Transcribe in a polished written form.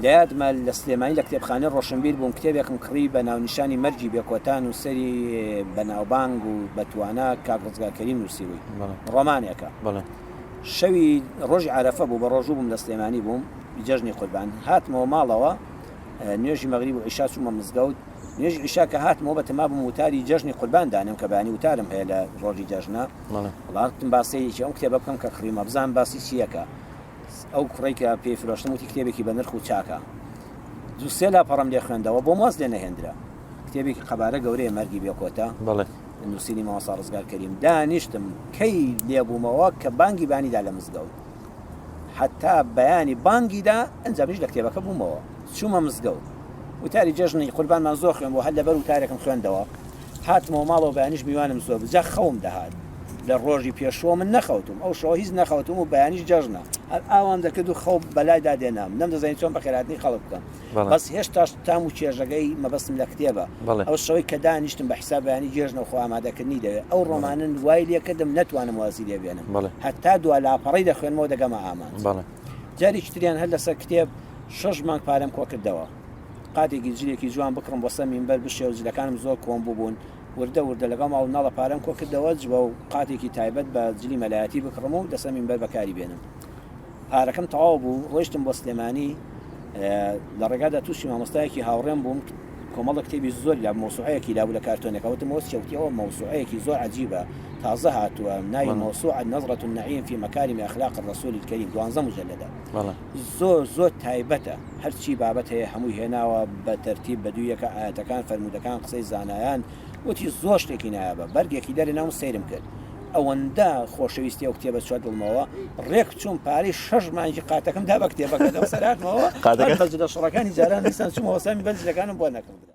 لادمە لە سلێمانی لە کتێبخانەی ڕۆشنبیر بووم کتێبێکم کڕی بە ناونیشانی مەرجی بێکۆتان و سەری بەناوبانگ و بەتوانە کاک ڕزگارکەریم نووسیوی ڕۆمانێکە شەوی ڕۆژی عەرەفە بوو بە ڕۆژوو بووم لە سلێمانی بووم جەژنی قوربان هاتمەوە ماڵەوە نوێژی مەغریب و عیشا چوومە مزگەوت نوێژی عیشا کە هاتمەوە بە تەما بووم وتاری جەژنی قوربان دانم کە بەیانی وتارم هەیە لە ڕۆژی جەژنە وڵاتم باسەیەکی ئەم کتێبە بکەم کە کڕیمە بزانم باسی چیەکە ئەو کوڕی کە پێی فرۆشتم وتی کتێبێکی بە نرخ و چاکە دووسێ لاپەڕەم لێ خوێندەوە بۆ ماز لێ نەهێنرا کتێبێکی قەبارە گەورەیە مەرگی بێکۆتە نووسینی مامۆستا ڕزگارکەریم دانیشتم کەی لێبوومەوە کە بانگی بانیدا لە مزگەوت حتا بەیانی بانگیدا ئەنجامیش لە کتێبەکە بوومەوە چوومە مزگەوت وتاری جەژنی قوربانمان زۆر خوێن بۆ هەر لەبەر وتارێکم خوێندەوە هاتمەوە ماڵەوە بەیانیش میوانم زۆر بجا خەوم دەهات لە ڕۆژی پێشوە من نەخەوتم ئەو شەوە هیچ نەخەوتم و بەیانیش جەژنە ئاوام دەکرد و خەو بەلای دادێنام نەمدەزانین چۆن بە خێراتنی خەڵک بکەم بەس هێشتاش تام و چێژەکەی مەبەستم لە کتێبە ئەو شەوەی کە دانیشتم بە حیساب بەیانی جێژنە و خۆ ئامادەکردنی دەوێت ئەو ڕۆمانن وای لێکردم نەتوانم واسی لێ بێنم هەتا دوا لاپەڕی دەخوێنمەوە دەگەمە ئامان جارێکی تریان هەر لەسەر کتێب 6 مانگ پارەم کۆ کردەوە قاتێکی جلێکی جوان بکڕم بۆ سەر مینبەر بشێ و جلەکانم زۆر کۆم بوون وردە لەگەڵ ماڵ ناڵە پارەم کۆ کردەوە جوە و قاتێکی تایبەت بە جلی مەلایەتی بکڕم و دەسەر مینبەر بەکاری بێنم پارەکەم تەواو بوو ڕۆیشتم بۆ سلێمانی لە ڕێگادا تووشی مامۆستایەکی هاوڕێم بووم کۆمەڵە کتێبی زۆر لە مەوسوعەیەکی لابوو لە کارتۆنێکە وتم وەسیەوتیەوە مەوسوعەیەکی زۆر عەجیبە تازە هاتووە ناوی مەوسوعە نەظرة النعیم في مكارم أخلاق الرسول الكريم 12 مجلدە زۆر تایبەتە هەرچی بابەت هەیە هەمووی هێناوە بە تەرتیب بە دوویەکە ئاەتەکان فەرمودەکان قسەی زانایان وتی زۆر شتێکی نایابە بەرگێکی دەرێ ناو سەیرم کرد ئەوەندە خۆشەویستی ئەو کتێبە چوە دڵمەوە ڕێک چوون پارەی 6 مانگی قاتەکەم دا بە کتێبەکە دەو سەراتمەوە قاتەکە بەجدە شەڕەکانی جاران دیسان چوومەوە سامی بەنجەکانم بۆ نەکردرا